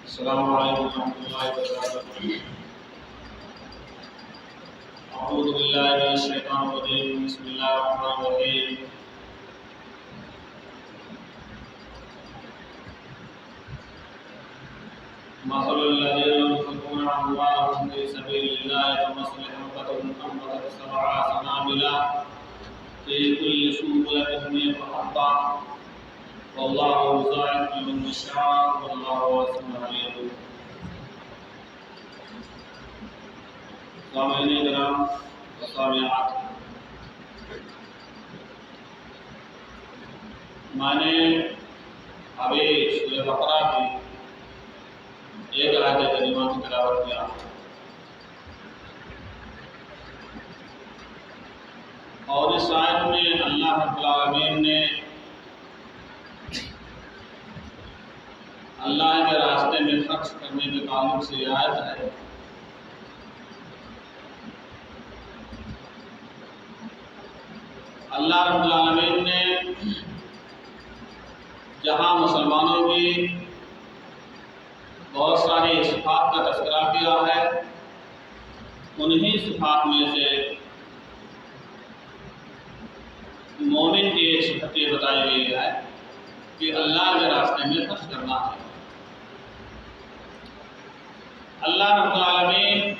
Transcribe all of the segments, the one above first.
السلام علیکم ورحمۃ اللہ وبرکاتہ۔ اعوذ باللہ من الشیطان الرجیم، بسم اللہ الرحمن الرحیم۔ مثل الذین ينفقون أموالهم في سبيل الله كمثل حبة أنبتت 7 سنابل في كل سنبلة 100 حبة واللہ یضاعف لمن یشاء واللہ واسع علیم۔ سامعین کرام و سامعات، میں نے ابھی سورہ بقرہ کی ایک آیت کریمہ کی تلاوت کیا اور اس آیت میں اللہ رب العالمین نے اللہ کے راستے میں خرچ کرنے کے تعلق سے یہ آیت ہے۔ اللہ رب العالمین نے جہاں مسلمانوں کی بہت ساری صفات کا تذکرہ کیا ہے، انہی صفات میں سے مومن کی ایک صفت یہ بتائی گئی ہے کہ اللہ کے راستے میں خرچ کرنا ہے۔ اللہ رب العالمین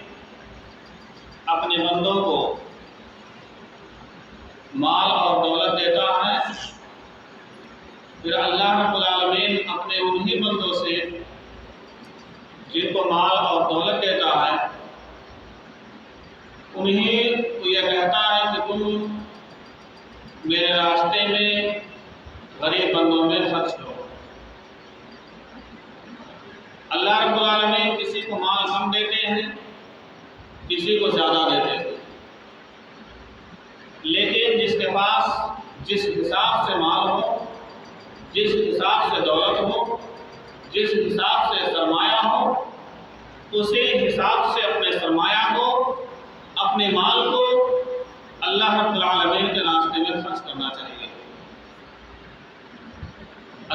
اپنے بندوں کو مال اور دولت دیتا ہے، پھر اللہ رب العالمین اپنے انہی بندوں سے جن کو مال اور دولت دیتا ہے انہی کو یہ کہتا ہے کہ تم میرے راستے میں غریب بندوں میں خرچ کرو۔ اللہ رب العالمین کسی کو مال کم دیتے ہیں، کسی کو زیادہ دیتے ہیں، لیکن جس کے پاس جس حساب سے مال ہو، جس حساب سے دولت ہو، جس حساب سے سرمایہ ہو، اسی حساب سے اپنے سرمایہ کو، اپنے مال کو اللہ رب العالمین کے راستے میں خرچ کرنا چاہیے۔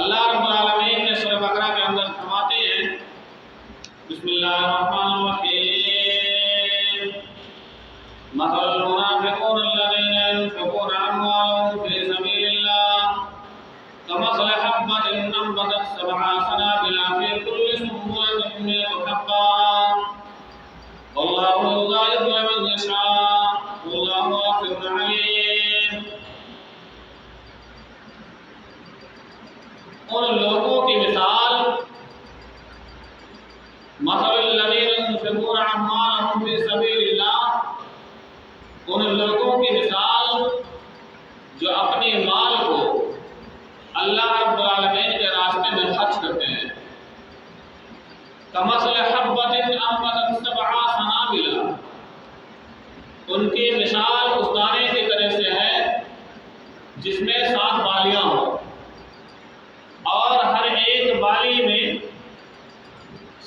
اللہ رب العالمین نے سورہ بقرہ کے اندر فرماتے ہیں، بسم اللہ الرحمن الرحیم، مثل المنافقون الذین ينفقون أموالهم في سبيل الله كمثل حبة أنبتت 7 سنابل في كل سنبلة 100 حبة واللہ یضاعف لمن یشاء واللہ واسع علیم۔ ان لوگوں کی مثال مثل الذین ينفقون أموالهم في سبيل الله، ان لوگوں کی مثال جو اپنے مال کو اللہ رب العالمین کے راستے میں خرچ کرتے ہیں، کمثل حبۃ انبتت 7 سنابل، ان کی مثال اس دانے کی طرح سے ہے جس میں 7 بالیاں ہوں اور ہر ایک بالی میں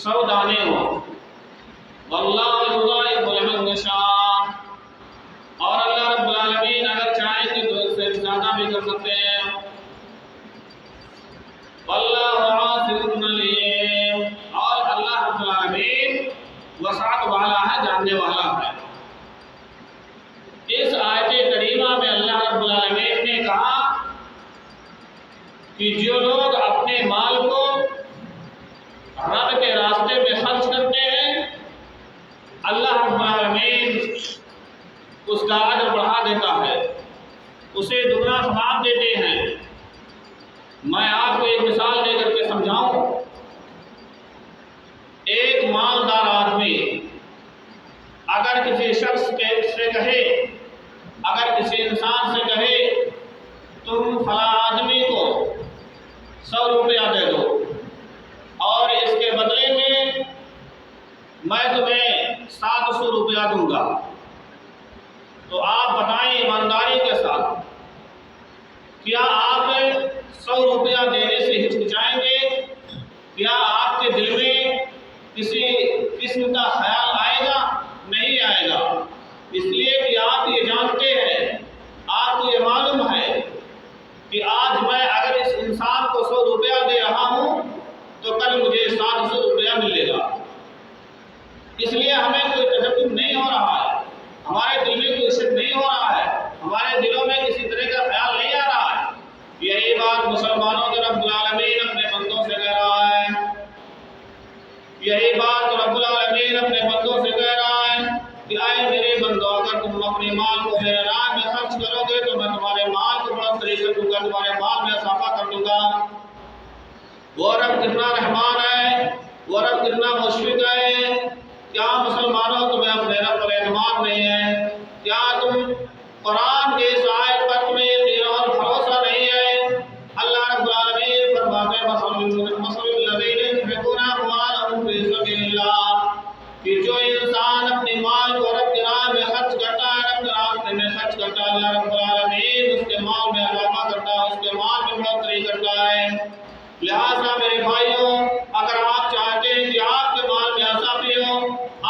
100 دانے ہوں، واللہ یضاعف لمن یشاء، اور اللہ رب العالمین اگر چاہیں گے تو اس سے زیادہ بھی کر سکتے ہیں، واللہ واسع علیم، اور اللہ رب العالمین وسعت والا ہے، جاننے والا ہے۔ اس آیت کریمہ میں اللہ رب العالمین نے کہا کہ جو لوگ اپنے مال کو رب کے راستے میں خرچ کرتے ہیں، اللہ رب العالمین اس کا اجر بڑھا دیتا ہے، اسے دگنا ثواب دیتے ہیں۔ میں آپ کو ایک مثال دے کر کے سمجھاؤں۔ ایک مالدار آدمی اگر کسی شخص سے کہے، اگر کسی انسان سے کہے تم فلاں آدمی کو 100 روپیہ دے دو اور اس کے بدلے میں تمہیں 700 روپیہ دوں گا، تو آپ بتائیں ایمانداری کے ساتھ کیا آپ 100 روپیہ دینے سے ہچکچائیں گے؟ کیا آپ کے دل میں کسی قسم کا خیال آئے گا؟ نہیں آئے گا، اس لیے کہ آپ یہ جانتے ہیں، آپ کو یہ معلوم ہے کہ آج میں اگر اس انسان کو 100 روپیہ دے رہا ہوں تو کل مجھے 700 روپیہ اس لیے ہمیں کوئی تجدد نہیں ہو رہا ہے، ہمارے دل میں کوئی شک نہیں ہو رہا ہے، ہمارے دلوں میں کسی طرح کا خیال نہیں آ رہا ہے۔ یہی بات مسلمانوں کو رب العالمین اپنے بندوں سے کہہ رہا ہے، یہی بات رب العالمین اپنے بندوں سے کہہ رہا ہے کہ اے میرے بندو، اگر تم اپنے مال کو میرے راہ میں خرچ کرو گے تو میں تمہارے مال کو بڑھتری کر دوں گا، تمہارے مال میں اضافہ کر دوں گا۔ وہ رب کتنا رحمان ہے، وہ رب کتنا مشفق ہے۔ کیا مسلمانوں تمہیں اپنے رب پر اعتماد نہیں ہے؟ کیا تم قرآن کے اس آیت پر تمہیں یقین اور بھروسہ نہیں ہے؟ اللہ رب العالمین فرماتے ہیں مثل الذین ينفقون اموالهم فی سبیل اللہ، کہ جو انسان اپنے مال کو رب کے راہ میں خرچ کرتا ہے، رب کے راستے میں خرچ کرتا ہے، اللہ رب العالمین اس کے مال میں اضافہ کرتا ہے، اس کے مال میں بڑھوتری کرتا ہے۔ لہٰذا میرے بھائیوں، اگر آپ چاہتے ہیں کہ آپ کے مال میں اضافہ ہو،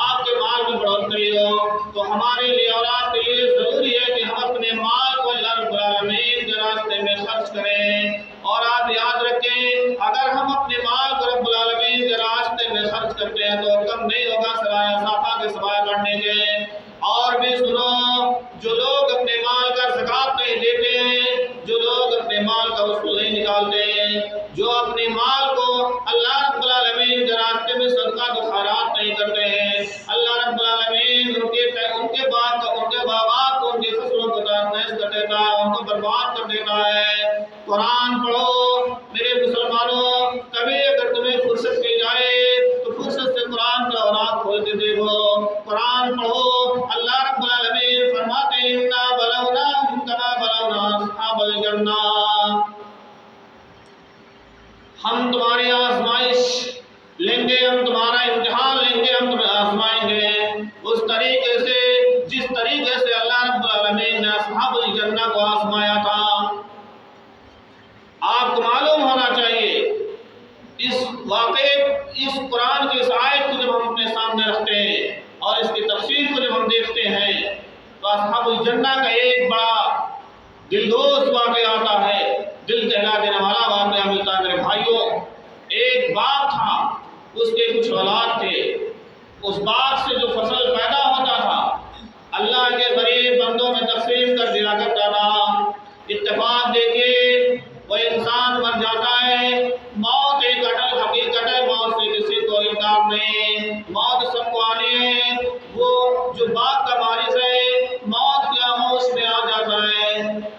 آپ کے مال میں بڑھوتری ہو، تو ہمارے لیے اور آپ کے لیے ضروری ہے کہ ہم اپنے مال کو اللہ رب العالمین کے راستے میں خرچ کریں۔ اور آپ یاد رکھیں، اگر ہم اپنے مال کو رب العالمین کے راستے میں خرچ کرتے ہیں تو کم نہیں ہوگا سوائے اضافہ کے سوائے بڑھنے کے۔ اور بھی سنو، جو لوگ اپنے مال کا زکوٰۃ نہیں دیتے ہیں، جو لوگ اپنے مال کا اصول نہیں نکالتے ہیں، جو اپنے مال کو اللہ رب العالمین کے راستے میں صدقہ و خیرات نہیں کرتے ہیں، اللہ رب العالمین ان کے باغات کو، ان کی فصلوں کو تحس کر دیتا ہے، ان کو برباد کر دیتا ہے۔ قرآن پڑھو میرے مسلمانوں، کبھی اگر تمہیں فرصت مل جائے تو فرصت سے قرآن کا اوراد کھول کے دیکھو، قرآن پڑھو۔ اللہ رب العالمین فرماتے ہیں اِنَّا بَلَوْنَاهُمْ كَمَا بَلَوْنَا أَصْحَابَ الْجَنَّةِ، ہم تمہاری آزمائش لیں گے، ہم تمہارا امتحان لیں گے، ہم تمہیں آزمائیں گے اس طریقے سے جس طریقے سے اللہ رب العالمین نے اصحاب الجنہ کو آزمایا تھا۔ آپ کو معلوم ہونا چاہیے، اس قرآن کی اس آیت کو جب ہم اپنے سامنے رکھتے ہیں اور اس کی تفسیر کو جب ہم دیکھتے ہیں تو اصحاب الجنہ کا ایک بڑا دلدوز واقعہ آتا ہے، دل دہلا دینے والا واقعہ ملتا ہے۔ میرے بھائیوں، ایک باغ تھا، اس کے کچھ اولاد تھے، اس باغ سے جو فصل پیدا ہوتا تھا اللہ کے غریب بندوں میں تقسیم کر دیا کرتا تھا۔ اتفاق دیکھیے، وہ انسان مر جاتا ہے، موت ایک اٹل حقیقت ہے، موت سے کسی کو انکار نہیں، موت سب کو آنی ہے۔ وہ جو باغ کا وارث ہے، موت کے آغوش میں آ جاتا ہے،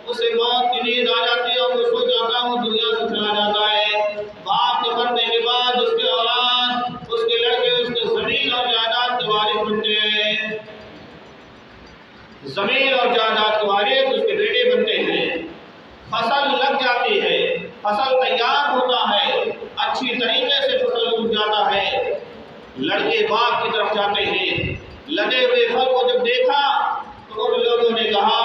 اسے موت کی نیند آ جاتی ہے اور وہ سو جاتا ہے، وہ دنیا سے چلا جاتا ہے۔ باپ کے مرنے کے بعد اس کے اولاد، اس کے لڑکے، اس کے زمین اور جائیداد کے وارث بنتے ہیں، زمین اور جائیداد کے وارث اس کے بیٹے بنتے ہیں۔ فصل لگ جاتی ہے، فصل تیار ہوتا ہے، اچھی طریقے سے فصل اگ جاتا ہے، لڑکے باغ کی طرف جاتے ہیں، لگے ہوئے پھل کو جب دیکھا تو ان لوگوں نے کہا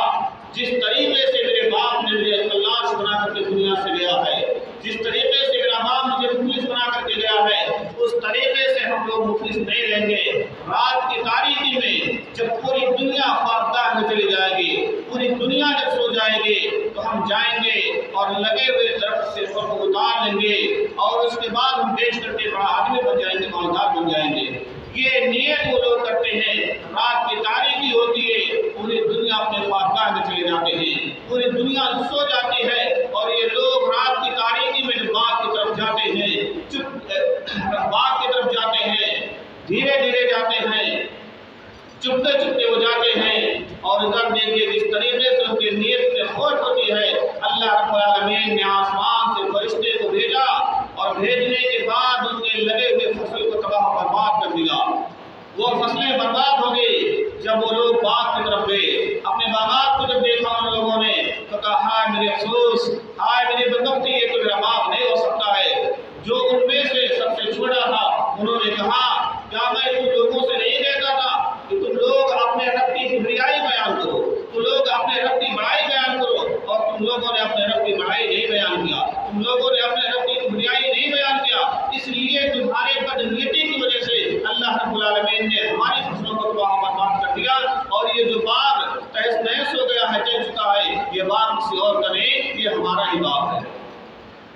جس طریقے سے میرے باپ نے مجھے تلاش بنا کر کے دنیا سے گیا ہے، جس طریقے سے میرا باپ مجھے مفلس بنا کر کے گیا ہے، اس طریقے سے ہم لوگ مفلس نہیں رہیں گے۔ رات کی تاریکی میں جب پوری دنیا خوابگاہ میں چلی جائے گی، پوری دنیا جب سو جائے گی تو ہم جائیں گے اور لگے ہوئے درخت سے پھل کو اتار لیں گے اور اس کے بعد ہم بیچ کر کے بڑا آدمی بن جائیں گے، مالدار بن جائیں گے۔ یہ نیت وہ لوگ کرتے ہیں، رات کی تاریکی ہوتی ہے، پوری دنیا اپنے خوابگاہ میں چلے جاتے ہیں، پوری دنیا سو جاتی ہے اور یہ لوگ رات کی تاریکی میں جب باغ کی طرف جاتے ہیں، باغ کی طرف جاتے ہیں، دھیرے دھیرے جاتے ہیں، چپتے چپتے وہ جاتے ہیں اور ادھر دیکھیے جس طریقے سے ان کی نیت میں کھوٹ ہوتی ہے، اللہ رب العالمین نے آسمان سے فرشتے کو بھیجا اور بھیجنے کے بعد ان کے لگے ہوئے فصل کو تباہ و برباد کر دیا۔ وہ فصلیں برباد ہو گئی۔ جب وہ لوگ باغ کی طرف گئے، اپنے باغات کو جب دیکھا ان لوگوں نے تو کہا ہائے میرے افسوس، ہائے میری بدبختی، یہ تو میرا باغ نہیں ہو سکتا ہے۔ جو ان میں سے سب سے چھوٹا تھا انہوں نے کہا کیا میں تم لوگوں سے نہیں کہتا تھا کہ تم لوگ اپنے رب کی کبریائی بیان کرو، تم لوگ اپنے رب کی بڑائی بیان کرو، اور تم لوگوں نے اپنے رب کی بڑائی نہیں بیان کیا، تم لوگوں نے اپنے رب کی کبریائی نہیں بیان کیا، اس لیے تمہارے بدنیتی کی وجہ سے اللہ رب العالمین نے ہماری فصلوں کو تباہ و برباد کر دیا اور یہ جو باغ تہس نہس ہو گیا ہے، چل چکا ہے، یہ باغ کسی اور کا نہیں، یہ ہمارا ہی باغ ہے۔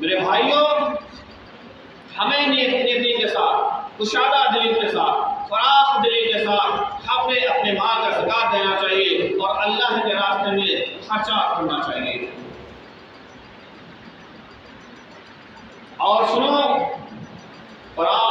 میرے بھائیوں، ہمیں نیتی کے ساتھ، کشادہ دلی کے ساتھ، فراخ دلی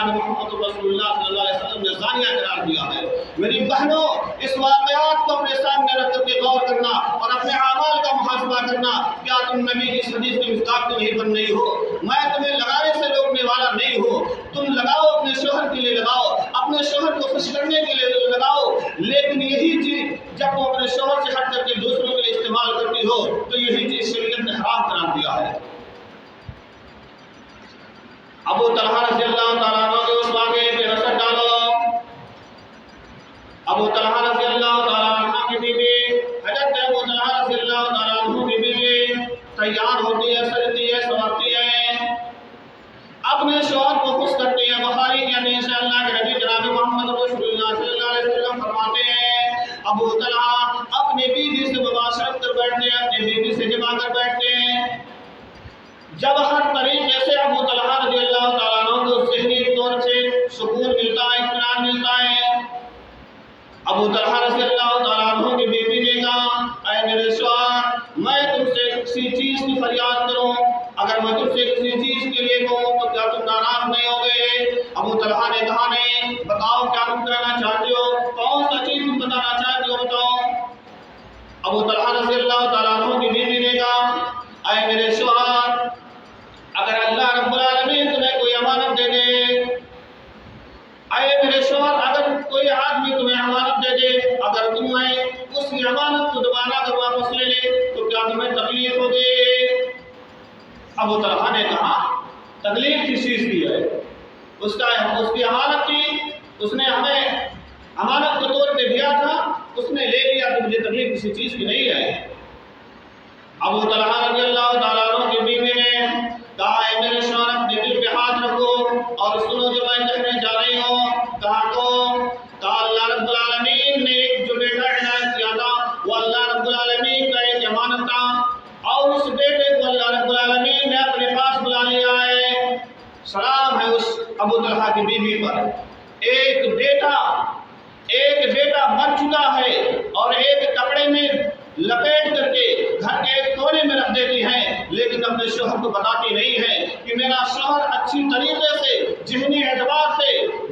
جناب محمد رسول اللہ صلی اللہ علیہ وسلم نے زانیہ قرار دیا ہے۔ میری بہنوں، اس واقعات کو اپنے سامنے رکھ کر کے غور کرنا اور اپنے اعمال کا محاسبہ کرنا۔ کیا تم نبی کی اس حدیث کے مصداق تو نہیں بن رہی ہو؟ میں تمہیں لگانے سے روکنے والا نہیں ہوں، تم لگاؤ، اپنے شوہر کے لیے لگاؤ، اپنے شوہر کو خوش کرنے کے لیے لگاؤ، لیکن یہی چیز جب تم اپنے شوہر سے ہٹ کر کے دوسروں کے لیے استعمال کرتی ہو تو یہی چیز شریعت نے حرام قرار دیا ہے۔ ابو طلحہ رضی اللہ تعالیٰ عنہ کے اس واقعے پہ نظر ڈالو۔ ابو طلحہ رضی اللہ تعالیٰ عنہ کی بیوی، حضرت ابو طلحہ رضی اللہ تعالیٰ عنہ کی بیوی تیار ہوتی ہے، سجتی ہے، سنورتی ہے، اپنے شوہر کو خوش کرتی ہے۔ بخاری کے حدیث ہے، اللہ کے نبی جناب محمد رسول اللہ صلی اللہ علیہ وسلم فرماتے ہیں، ابو طلحہ اپنی بیوی سے مباشرت کر بیٹھتے ہیں، اپنی بیوی سے جمع کر بیٹھتے ہیں۔ جب ہر طریقے سے ابو طلحہ رضی اللہ تعالیٰ عنہ کو ذہنی طور سے سکون ملتا ہے، اطمینان ملتا ہے، ابو طلحہ رضی اللہ تعالیٰ عنہ کی بیوی نے کہا، اے میرے شوہر، میں تم سے کسی چیز کی فریاد کروں؟ اگر میں تم سے کسی چیز کے لیے کہوں تو کیا تم ناراض نہیں ہوگے؟ ابو طلحہ نے کہا، نہیں، بتاؤ کیا تم کہنا چاہتے ہو، کون سا چیز تم بتانا چاہتے ہو، بتاؤ۔ ابو طلحہ رضی اللہ تعالیٰ عنہ کی بیوی نے کہا، اے میرے شوہر، اگر اللہ رب العالمین تمہیں کوئی امانت دے دے، اے میرے شوہر، اگر کوئی آدمی تمہیں امانت دے دے، اگر تمہیں اس کی امانت کو دوبارہ اگر واپس لے لے تو کیا تمہیں تکلیف ہوگی؟ ابو طلحہ نے کہا، تکلیف کس چیز کی ہے؟ اس کی امانت تھی، اس نے ہمیں امانت کے طور پہ دیا تھا، اس نے لے لیا، تو مجھے تکلیف کسی چیز کی نہیں ہے۔ ابو طلحہ رضی اللہ تعالیٰ عنہ کی بیوی نے کہا، اے میرے شوہر، اپنے دل پہ ہاتھ رکھو اور سنو جو میں کہنے جا رہی ہوں۔ کہا اللہ رب العالمین نے ایک جو بیٹا عنایت کیا تھا وہ اللہ رب العالمین کا ایک امانت تھا، اور اس بیٹے کو اللہ رب العالمین نے اپنے پاس بلا لیا ہے۔ سلام ہے اس ابو طلحہ کی بیوی پر۔ ایک بیٹا مر چکا ہے اور ایک کپڑے میں لپیٹ کر کے گھر کے ایک کونے میں رکھ دیتی ہیں، لیکن اپنے شوہر کو بتاتی نہیں ہے کہ میرا شوہر اچھی طریقے سے، ذہنی اعتبار سے،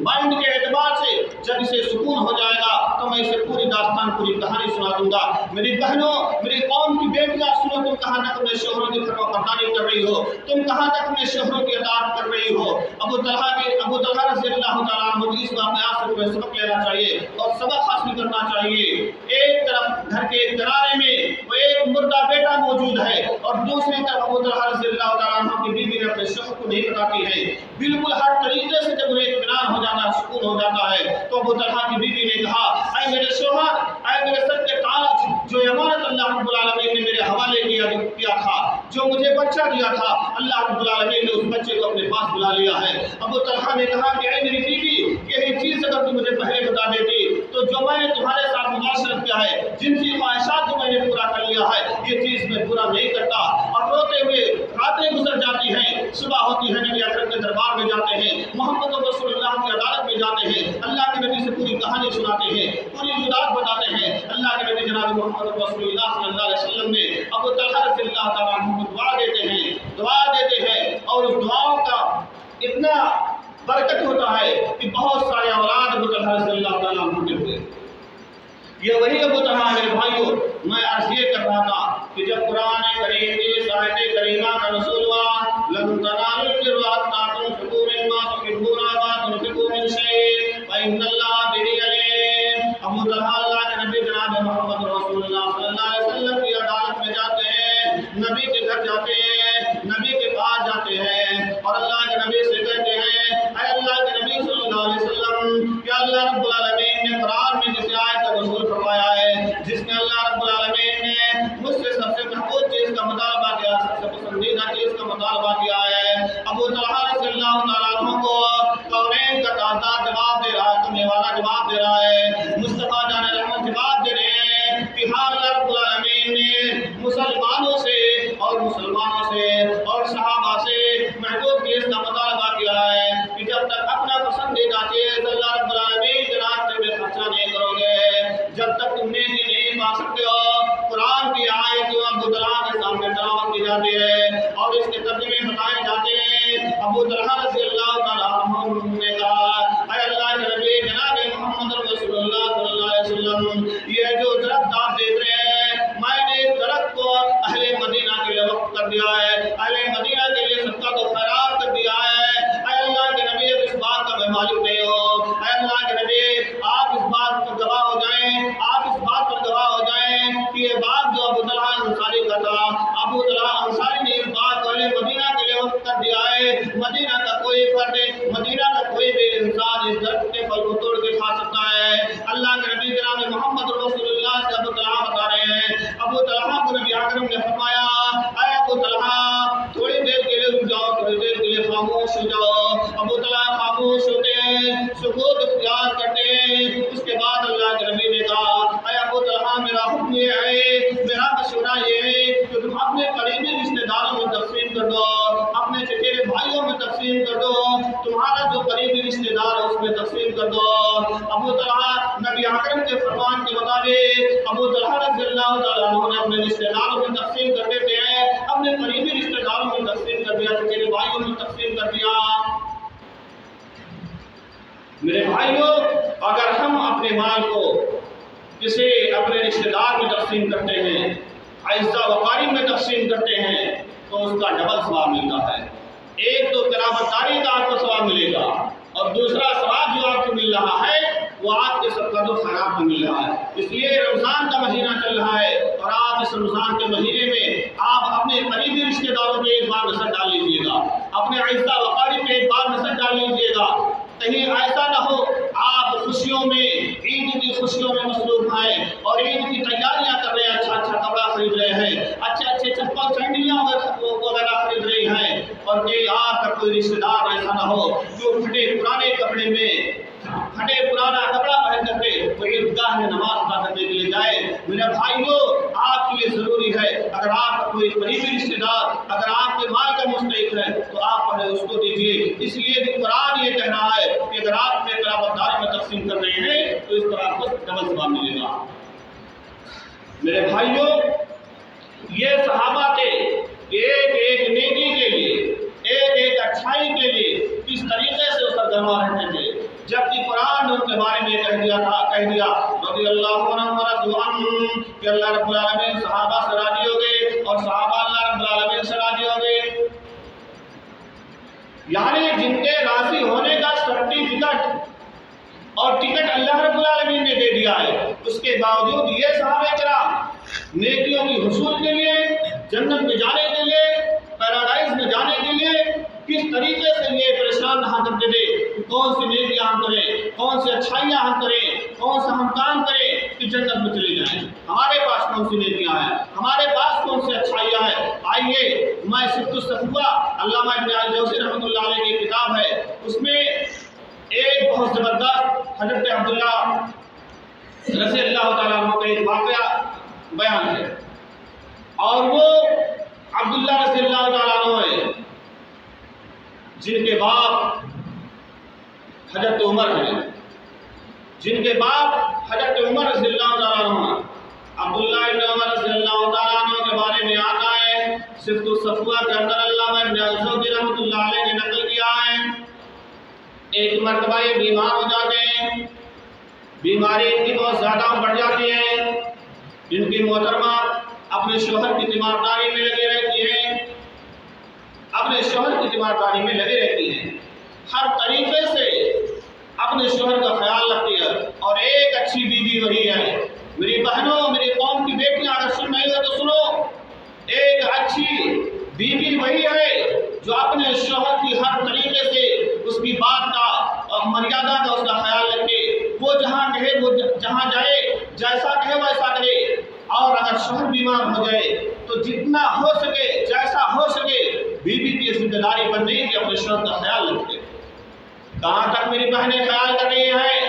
مائنڈ کے اعتبار سے جب اسے سکون ہو جائے گا تو میں اسے پوری داستان، پوری کہانی سنا دوں گا۔ میری بہنوں، میری قوم کی بیٹیاں، سنو، تم کہاں تک اپنے شوہروں کی فرما برداری کر رہی ہو، تم کہاں تک اپنے شوہروں کی اطاعت کر رہی ہو۔ ابو طلحہ رضی اللہ تعالیٰ عنہ کی اس واقعات سے تمہیں سبق لینا چاہیے اور سبق حاصل کرنا چاہیے۔ ایک طرف گھر کے کنارے میں وہ ایک مردہ بیٹا موجود ہے اور دوسری طرف ابو طلحہ رضی اللہ تعالیٰ عنہ کی بیوی نے اپنے شوہر کو نہیں بتاتی ہے۔ بالکل ہر طریقے سے جب انہیں اطمینان ہو جانا، سکون ہو جاتا ہے، تو ابو طلحہ کی بیوی نے کہا، اے میرے شوہر، اے میرے سر کے تاج، جو امانت اللہ رب العالمین نے میرے حوالے کیا تھا، جو مجھے بچہ دیا تھا، اللہ رب العالمین نے اس بچے کو اپنے پاس بلا لیا ہے۔ ابو طلحہ نے کہا کہ اے میری بیوی، یہی چیز اگر تم مجھے پہلے بتا دیتی تو جو میں نے تمہارے ساتھ معاشرت کیا ہے، جنسی خواہشات کو میں نے پورا کر لیا ہے، یہ چیز میں پورا نہیں کرتا۔ اور روتے ہوئے راتیں گزر جاتی ہیں، صبح ہوتی ہے، نبی اکرم کے دربار میں جاتے ہیں، محمد رسول اللہ کی عدالت میں جاتے ہیں، اللہ کے نبی سے پوری کہانی سناتے ہیں، پوری وجوہات بتاتے ہیں۔ اللہ کے نبی جناب محمد رسول اللہ صلی اللہ علیہ وسلم نے ابو طلحہ رضی اللہ تعالیٰ عنہ کو دعا دیتے ہیں اور اس دعاؤں کا اتنا برکت ہوتا ہے کہ بہت سارے اولاد ابو طلحہ رضی اللہ تعالیٰ عنہ کے ہوئے۔ یہ وہی ابو طلحہ میرے بھائیوں، میں عرض یہ کر رہا تھا کہ جب قرآن کریم کی اس آیت کریمہ کا نزول ہوا، لن تنالوا البر حتى تنفقوا مما تحبون وما تنفقوا من شيء فإن الله به عليم۔ ابو طلحہ اللہ کے نبی جناب محمد رسول اللہ صلی اللہ علیہ وسلم کی عدالت میں جاتے ہیں، نبی کے گھر جاتے ہیں، نبی کے پاس جاتے ہیں اور اللہ کے نبی سے کہتے ہیں، اے اللہ کے نبی صلی اللہ علیہ وسلم، کیا اللہ رب العالمین نے قرآن میں جس آیت کا نزول فرمایا ہے، جس میں اللہ رب العالمین نے مجھ سے سب سے محبوب چیز کا مطالبہ کیا، سب سے پسندیدہ چیز کا مطالبہ کیا ہے؟ ابو طلحہ رضی اللہ تعالیٰ عنہ کو کونین کا تاجدار جواب دے رہا ہے، کرنے والا جواب دے رہا ہے، مصطفیٰ جان رحمت جواب دے رہے ہیں کہ ہاں اللہ رب العالمین نے مسلمانوں سے اور صحابہ سے محبوب چیز کا مطالبہ کیا ہے کہ جب تک اپنا پسندیدہ چیز اللہ رب العالمین کے راستے میں خرچہ نہیں کرو گے، جب تک تم نیکی نہیں پا سکتے ہو۔ قرآن کی آیت جو ابو طلحہ کے سامنے تلاوت کی جاتی ہے اور اس کے ترجمے بتائے جاتے ہیں۔ ابو طلحہ رضی اللہ تعالیٰ عنہ نے کہا، سکوت اختیار کرتے ہیں۔ اس کے بعد اللہ کے نبی نے کہا اے ابو طلحہ میرا حکم یہ ہے، میرا مشورہ یہ ہے کہ تم اپنے قریبی رشتے داروں میں تقسیم کر دو، اپنے چچیرے بھائیوں میں تقسیم کر دو، تمہارا جو قریبی رشتے دار ہے اس میں تقسیم کر دو۔ ابو طلحہ نبی اکرم کے فرمان کے مطابق ابو طلحہ رضی اللہ تعالیٰ عنہ نے اپنے رشتے داروں میں تقسیم کر دیتے ہیں، اپنے قریبی رشتے داروں میں تقسیم کر دیا، چچیرے بھائیوں میں تقسیم کر دیا۔ میرے بھائیوں، اگر ہم اپنے مال کو کسی اپنے رشتے دار میں تقسیم کرتے ہیں، اعزاء و اقارب میں تقسیم کرتے ہیں، تو اس کا ڈبل ثواب ملتا ہے۔ ایک تو قرابت داری کا آپ کو ثواب ملے گا، اور دوسرا ثواب جو آپ کو مل رہا ہے وہ آپ کے صدقۃ الخیرات میں مل رہا ہے۔ اس لیے رمضان کا مہینہ چل رہا ہے، اور آپ اس رمضان کے مہینے میں آپ اپنے قریبی رشتے داروں پہ ایک بار نظر ڈال لیجیے گا، اپنے اعزاء و اقارب پہ ایک بار نظر ڈال لیجیے گا۔ کہیں ایسا نہ ہو آپ خوشیوں میں، عید کی خوشیوں میں مصروف ہیں اور عید کی تیاریاں کر رہے ہیں، اچھا اچھا کپڑا خرید رہے ہیں، اچھے اچھے چپل سینڈلیاں وغیرہ خرید رہے ہیں، اور کہ آپ کا کوئی رشتے دار ایسا نہ ہو جو پھٹے پرانے کپڑے میں، پھٹے پرانا کپڑا پہن کر کے وہ عیدگاہ میں نماز ادا کرنے کے لیے جائے۔ میرے بھائیوں، آپ کے لیے ضروری ہے اگر آپ کا کوئی قریبی رشتے دار اگر آپ کے مال کا مستحق ہے تو آپ پہلے اس کو دیجیے۔ اس لیے کہ قرآن یہ کہہ رہا ہے کہ اگر آپ اپنے قرابت دار میں تقسیم کر رہے ہیں تو اس پر آپ کو ڈبل ثواب ملے گا۔ میرے بھائیوں، یہ صحابہ تھے ایک ایک نیکی کے لیے، ایک ایک اچھائی کے لیے کس طریقے سے سرگرما رہتے تھے، جبکہ قرآن نے ان کے بارے میں کہہ دیا رضی اللہ عنہ ورضوا عنہ کہ اللہ رب العالمین صحابہ سے راضی ہو گئے اور صحابہ اللہ رب العالمین سے راضی ہو گئے۔ یعنی جن کے راضی ہونے کا سرٹیفکیٹ اور ٹکٹ اللہ رب العالمین نے دے دیا ہے، اس کے باوجود یہ صحابہ کرام نیکیوں کی حصول کے لیے، جنت میں جانے کے لیے، پیراڈائز میں جانے کے لیے کس طریقے سے یہ پریشان رہا کرتے تھے، کون سی نیکیاں ہم کریں، کون سی اچھائیاں ہم کریں، کون سا ہم کام کریں کہ جنت میں چلے جائیں۔ ہمارے پاس کون سی نیکیاں ہیں، ہمارے پاس کون سی اچھائیاں ہیں۔ آئیے میں صفت الصفوہ علامہ ابن الجوزی رحمۃ اللہ علیہ کی کتاب ہے، اس میں ایک بہت زبردست حضرت عبداللہ رضی اللہ تعالیٰ عنہ کا ایک واقعہ بیان ہے، اور وہ عبداللہ رضی اللہ تعالیٰ عنہ ہے جن کے باپ حضرت عمر ہیں، جن کے باپ حضرت عمر رضی اللہ تعالیٰ عنہ۔ عبداللہ ابن عمر رضی اللہ تعالیٰ عنہ کے بارے میں آتا ہے صفت الصفوہ کے اندر علامہ ابن الجوزی رحمۃ اللہ علیہ نے نقل کیا ہے، ایک مرتبہ یہ بیمار ہو جاتے ہیں، بیماری ان کی بہت زیادہ بڑھ جاتی ہے، ان کی محترمہ اپنے شوہر کی تیمارداری میں لگی رہتی ہے، اپنے شوہر کی تیمارداری میں لگے رہتی ہیں، ہر طریقے سے اپنے شوہر کا خیال رکھتی ہے، اور ایک اچھی بیوی وہی ہے۔ میری بہنوں، میری قوم کی بیٹیاں اگر سن رہی ہو تو سنو، ایک اچھی بیوی وہی ہے جو اپنے شوہر کی ہر طریقے سے اس کی بات کا اور مریادہ کا اس کا خیال رکھے، وہ جہاں کہے وہ جہاں جائے، جیسا کہے ویسا کرے، اور اگر شوہر بیمار ہو جائے تو جتنا ہو سکے، جیسا ہو سکے، بیوی کی ذمہ داری بن رہی ہے کہ اپنے شوہر کا خیال رکھے۔ کہاں تک میری بہنیں خیال کر رہی ہیں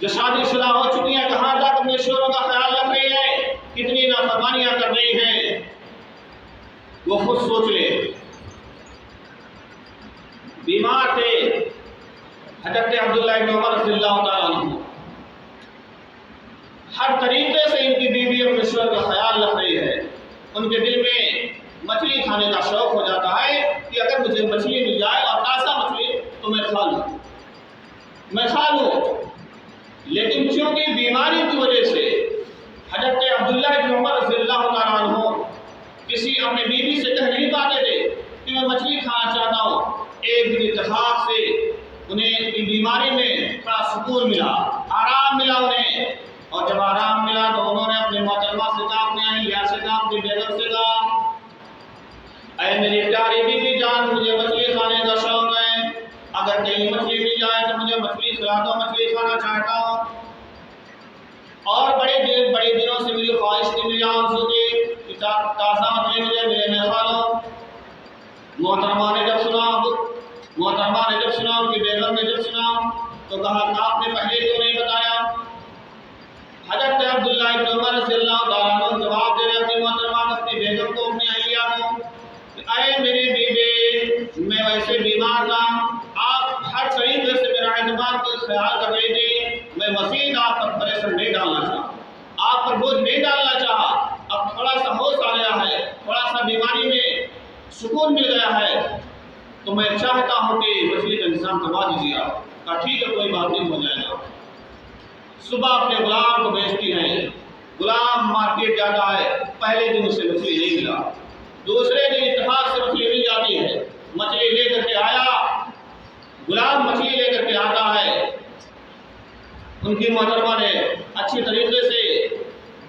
جو شادی شدہ ہو چکی ہیں، کہاں تک اپنے شوہروں کا خیال رکھ رہی ہیں، کتنی نافرمانیاں کر رہی ہیں، وہ خود سوچ لے۔ بیمار تھے حضرت عبداللہ ابن عمر رضی اللہ تعالیٰ عنہ، ہر طریقے سے ان کی بیوی اپنے شوہر کا خیال رکھ رہی ہے، ان کے دل میں مچھلی کھانے کا شوق ہو جاتا ہے کہ اگر مجھے مچھلی مل جائے اور تازہ مچھلی تو میں کھا لوں، لیکن چونکہ بیماری کی وجہ سے حضرت عبداللہ ابن عمر رضی اللہ تعالیٰ عنہ کسی اپنے بیوی سے کہہ نہیں پاتے تھے کہ میں مچھلی کھانا چاہتا ہوں۔ ایک دن اتفاق سے انہیں بیماری میں تھوڑا سکون ملا، آرام ملا انہیں، اور جب آرام ملا تو انہوں نے اپنے محترمہ سے کہا، اپنے اہلیہ سے کہا، اپنی بیگم سے کہا، اے میری پیاری بیوی جان، مجھے مچھلی کھانے کا شوق ہے، اگر کہیں مچھلی مل جائے تو مجھے مچھلی کھلا دو، مچھلی کھانا چاہتا ہوں، اور بڑے دنوں سے میری خواہش تھی میری آنسو کی کہ تازہ مچھلی مجھے ملے، میں کھا لوں۔ محترمہ نے جب سنا، ان کی بیگم نے جب سنا تو کہا آپ نے پہلے کیوں نہیں بتایا؟ حضرت عبداللہ ابن عمر رضی اللہ تعالیٰ عنہ جواب دے رہے اپنی محترمہ اپنی بیگم کو اپنی اہلیہ کو کہ اے میری بیوی میں ویسے بیمار تھا، آپ ہر طریقے سے میرا اعتماد کا خیال کر رہی تھی، میں مزید آپ پر پریشر نہیں ڈالنا چاہا، آپ پر بوجھ نہیں ڈالنا چاہا، اب تھوڑا سا ہوش آ گیا ہے، تھوڑا سا بیماری میں سکون مل گیا ہے، تو میں چاہتا ہوں کہ مچھلی کا انتظام کروا دیجیے آپ۔ کہا ٹھیک ہے کوئی بات نہیں، ہو جائے گا۔ صبح اپنے غلام کو بھیجتی ہیں، غلام مارکیٹ جاتا ہے، پہلے دن اسے مچھلی نہیں ملا، دوسرے دن اتفاق سے مچھلی مل جاتی ہے، مچھلی لے کر کے آیا، غلام مچھلی لے کر کے آتا ہے، ان کی محترمہ نے اچھی طریقے سے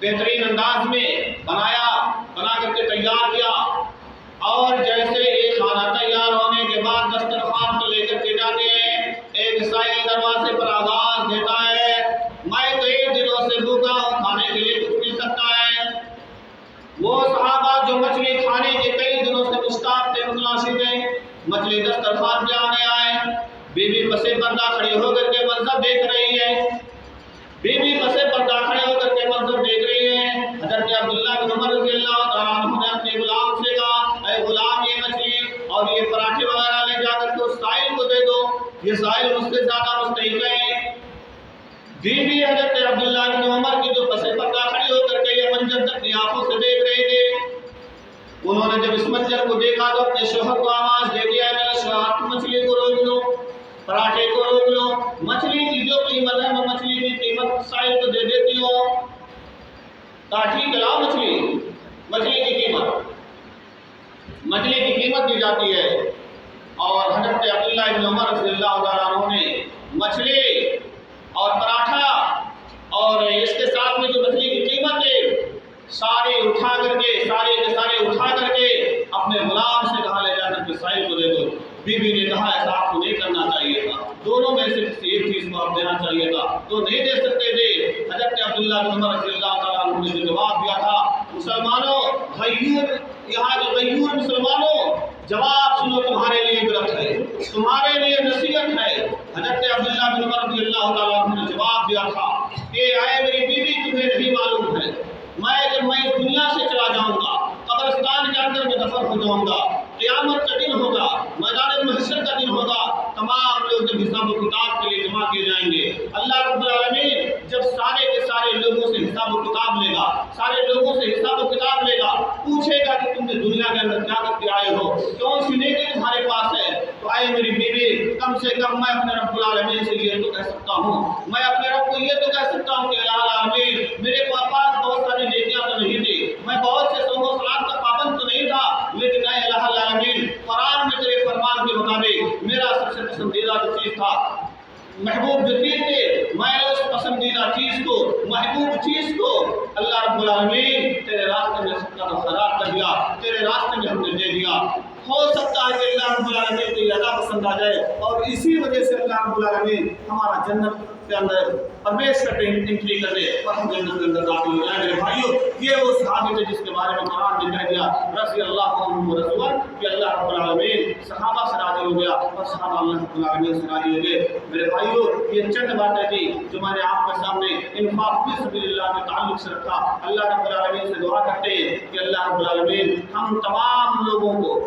بہترین انداز میں بنا کر کے تیار کیا، اور جیسے یہ کھانا تیار ہونے کے بعد دسترخوان کو لے کر کے جاتے ہیں، ایک سائل دروازے پر آواز دیتا ہے میں کئی دنوں سے بھوکا ہوں، کھانے کے لیے کچھ مل سکتا ہے؟ وہ صحابہ جو مچھلی کھانے کے کئی دنوں سے مشتاق تھے، متلاشی تھے، مچھلی دسترخوان پہ آنے آئے، بیوی پسے پردہ کھڑی ہو کر کے منظر دیکھ رہی ہے، بیوی پسے پردہ کھڑے ہو کر کے منظر دیکھ رہی ہے۔ حضرت عبداللہ بن عمر رضی اللہ تعالیٰ عنہ نے اپنے غلام سے کہا اے غلام یہ مچھلی اور یہ پراٹھے وغیرہ لے جا کر کے اس سائل کو دے دو، یہ سائل مجھ سے زیادہ مستحق ہے۔ بیوی حضرت عبداللہ بن عمر کی جو پسے پردہ کھڑی ہو کر کے یہ منظر اپنی آنکھوں سے دیکھ رہے تھے، انہوں نے جب اس منظر کو دیکھا تو اپنے شوہر کو آواز دے دیا میرے شوہر مچھلی کو روک لو، پراٹھے کو روک لو، مچھلی کی جو قیمت ہے وہ مچھلی کی قیمت سائل کو دے دیتی ہو۔ کہا ٹھیک ہے لاؤ مچھلی کی قیمت دی جاتی ہے، اور حضرت عبداللہ بن عمر رضی اللہ تعالیٰ عنہ نے مچھلی اور پراٹھا اور اس کے ساتھ میں جو مچھلی کی قیمت ہے سارے اٹھا کر کے اپنے غلام سے کہا لے جا کر کے سائل کو دے دو۔ بیوی نے کہا ایسا آپ کو نہیں کرنا چاہیے تھا، دونوں میں سے کسی ایک چیز کو آپ دینا چاہیے تھا، تو نہیں دے سکتے تھے۔ حضرت عبداللہ بن عمر رضی اللہ تعالیٰ عنہ نے جو جواب دیا تھا، مسلمانوں یہاں جو غیور مسلمانوں جواب سنو، تمہارے لیے عبرت ہے، تمہارے لیے نصیحت ہے۔ حضرت عبداللہ بن عمر رضی اللہ تعالیٰ عنہ نے جواب دیا تھا کہ اے میری بیوی تمہیں نہیں معلوم ہے، جب میں اس دنیا سے چلا جاؤں گا، قبرستان کے اندر میں دفن ہو جاؤں گا، قیامت کا دن ہوگا، میدان محشر کا دن ہوگا، تمام لوگ جب حساب و کتاب کے لیے جمع کیے جائیں گے، اللہ رب العالمین جب سارے کے سارے لوگوں سے حساب و کتاب لے گا، سارے لوگوں سے حساب و کتاب لے گا، پوچھے گا کہ تم نے دنیا کے اندر کیا کر کے آئے ہو، کون سی نیکی تمہارے پاس ہے؟ تو آئے میری بیوی کم سے کم میں اپنے رب العالمین سے یہ تو کہہ سکتا ہوں، میں اپنے رب کو یہ تو کہہ سکتا ہوں کہ الہ العالمین میرے پاس بہت ساری نیکیاں تو نہیں تھی، میں بہت سے صوم و صلات کا پابند تو نہیں تھا، لیکن اے الہ العالمین قرآن میں تیرے فرمان کے مطابق میرا سب سے پسندیدہ جو چیز تھا، محبوب جو چیز تھی، میں اس پسندیدہ چیز کو، محبوب چیز کو اللہ رب العالمین تیرے راستے میں صدقہ و خیرات کر دیا، تیرے راستے میں ہم نے دے دیا۔ ہو سکتا ہے کہ اللہ رب العالمین کو یہ زیادہ پسند آ جائے، اور اسی وجہ سے اللہ رب العالمین ہمارا جنت کے اندر پرویش کرتے ہیں، انٹری کر دے اور ہم جنت کے اندر داخل ہو جائیں۔ میرے بھائیو، یہ وہ صحابی تھے جس کے بارے میں قرآن نے کہہ دیا رضی اللہ عنہ رضوان کہ اللہ رب العالمین صحابہ سے راضی ہو گیا اور صحابہ اللہ رب العالمین سے راضی ہو گئے۔ میرے بھائیو، یہ چند باتیں تھی جو میں نے آپ کے سامنے انفاق فی سبیل اللہ کے تعلق سے رکھا۔ اللہ رب العالمین سے دعا کرتے ہیں کہ اللہ رب العالمین ہم تمام لوگوں کو،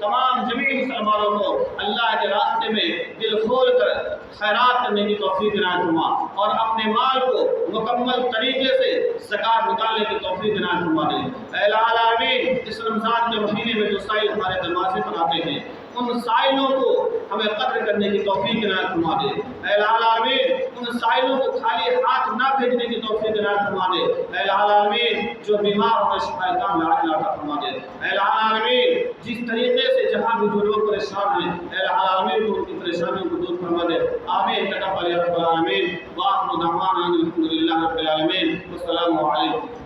تمام جمیع مسلمانوں کو اللہ کے راستے میں دل کھول کر خیرات کرنے کی توفیق عنایت فرما، اور اپنے مال کو مکمل طریقے سے زکات نکالنے کی توفیق عنایت فرما دے۔ اے العالمین، اس رمضان کے مہینے میں جو سائل ہمارے دروازے پر آتے ہیں، ان سائلوں کو ہمیں قدر کرنے کی توفیق عنایت فرما دے۔ اے العالمین، ان سائلوں کو خالی ہاتھ نہ بھیجنے کی توفیق عنایت فرما دے۔ اے العالمین، جو بیمار ہو شفا کاملہ عطا فرما دے۔ اے العالمین، جس طریقے سے جہاں بھی جو لوگ پریشان ہیں، اے العالمین ان کی پریشانیوں کو دور فرما دے۔ آمین تقبل یا رب العالمین۔